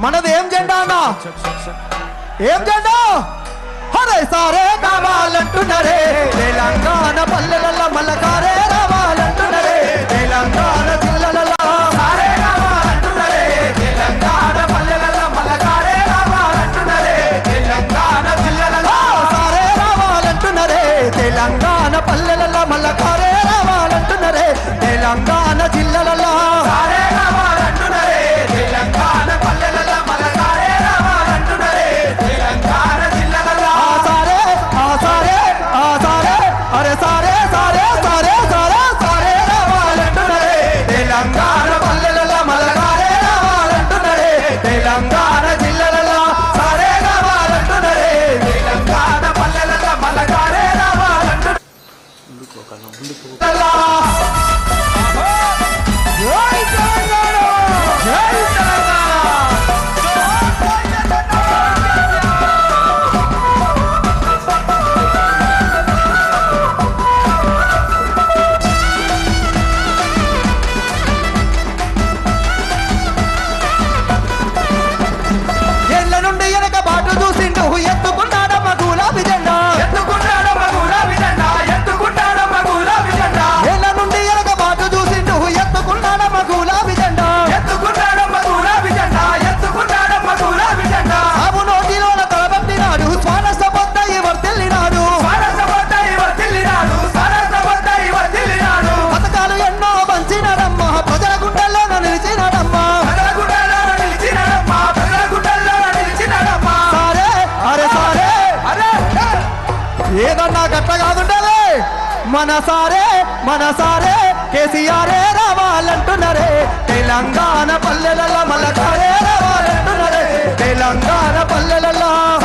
మనది ఏం జెండా అన్న? ఏం జెండా? అరే సారే కావాలంటున్నారే, తెలంగాణ పల్లెల మల్లకారే రావాలంటున్నారే, తెలంగాణ జిల్లాలలో సారే కావాలంటున్నారే, తెలంగాణ పల్లెల మల్లకారే రావాలంటున్నారే, తెలంగాణ జిల్లాలలో సారే రావాలంటున్నారే, తెలంగాణ పల్లెల మల్లకారే రావాలంటున్నారే, తెలంగాణ జిల్లాలలో సారే రావాలంటున్నారే, తెలంగాణ పల్లెల మల్లకారే రావాలంటున్నారే, తెలంగాణ జిల్లాలలో సారే అరే సారే సారే సారే సారే సారే రావాలంటున్నారే, తెలంగాణ పల్లెల మల్లకారే రావాలంటున్నారే, తెలంగాణ జిల్లాలలో సారే రావాలంటున్నారే, తెలంగాణ పల్లెల మల్లకారే రావాలంటున్నారే. జై తెలంగాణ, జై తెలంగాణ. ఏళ్ల నుండి వెనక బాటు చూసిండు, ఎత్తుకున్నాడమ్మ గులాబీ జెండా, ఎత్తుకున్నాడమ్మ గులాబీ జెండా, ఎత్తుకున్నాడమ్మ గులాబీ జెండా. ఏళ్ల నుండి వెనక బాటు చూసిండు, ఎత్తుకున్నాడమ్మ గులాబీ జెండా, ఎత్తుకున్నాడమ్మ గులాబీ జెండా, ఎత్తుకున్నాడమ్మ గులాబీ జెండా. సాగు నోటిలోన తలబట్టినాడు, స్వారసబద్ధయి వర్తిల్లినాడు, స్వారసబద్ధయి వర్తిల్లినాడు, స్వారసబద్ధయి వర్తిల్లినాడు. పథకాలు ఎన్నో పంచినాడమ్మ, ప్రజల గుండెల్లోన నిలిచినాడమ్మ, ప్రజల గుండెల్లోన నిలిచినాడమ్మ, ప్రజల గుండెల్లోన నిలిచినాడమ్మ. సారే అరే సారే అరే ఏదన్నా గట్ట కాదుండలే, మన సారే కేసీఆరే రావాలంటున్నారే, తెలంగాణ పల్లెల మల్లకారే రావాలంటున్నారే, తెలంగాణ పల్లెల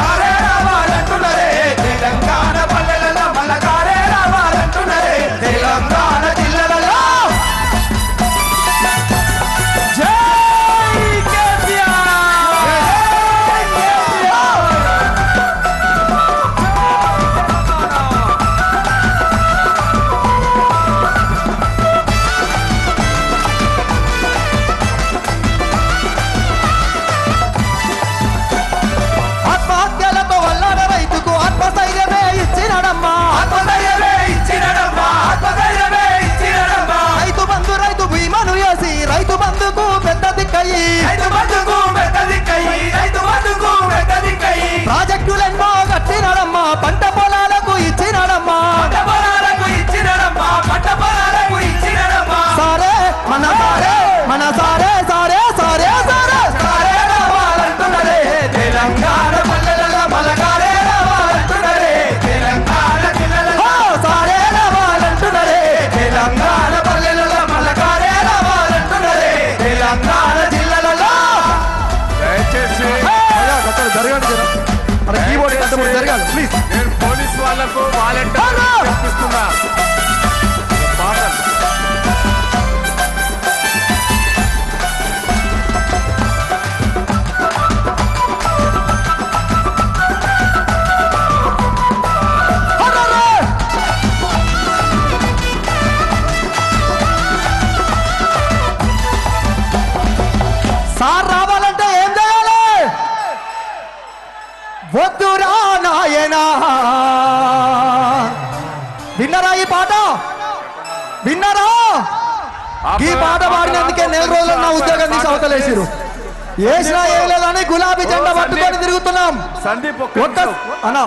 సారే రావాలంటున్నారే, తెలంగాణ పల్లెల మల్లకారే రావాలంటున్నారే, తెలంగాణ జిల్లాలలో జై కేసీఆర్, జై కేసీఆర్. ఆత్మహత్యలతో వల్లాడ రైతుకు ఆత్మస్థైర్యమే ఇచ్చినడమ్మా, ఆత్మస్థైర్యమే ఇచ్చినడమ్మా, ఆత్మస్థైర్యమే ఇచ్చినడమ్మా. రైతు బీమాను వేసి రైతు బంధుకు పెద్ద దిక్కయి, రైతు బంధుకు పెద్ద దిక్కయి, రైతు బంధుకు పెద్ద దిక్కయి. ప్రాజెక్టులెన్నో కట్టినడమ్మా, పంట పొలాలకు ఇచ్చినడమ్మా, పంట పొలాలకు ఇచ్చినడమ్మా, పంట పొలాలకు ఇచ్చినడమ్మా. సారే మన సారే సారే సారే సారే సారే రావాలంటున్నారే, తెలంగాణ పల్లెల మల్లకారే రావాలంటున్నారే, తెలంగాణ జిల్లాలలో సారే రావాలంటున్నారే, తెలంగాణ పల్లెల మల్లకారే రావాలంటున్నారే, తెలంగాణ జిల్లాలలో. దయచేసి జరగండి మన కీబోర్డ్ కంటే జరగాలి ప్లీజ్. నేను పోలీస్ వాళ్లకు వాలంటీర్ పంపిస్తున్నా. పాటలు సార్ రావాలంటే ఏం చేయాలి? వద్దురా నాయనా. విన్నరా ఈ పాట? విన్నరా? ఈ పాట పాడినందుకే 4 రోజులు నా ఉద్యోగం తీసి అవతలేసిరు. వేసినా ఏం లేదని గులాబీ జెండా పట్టుకొని తిరుగుతున్నాం. సందీప్ అన్నా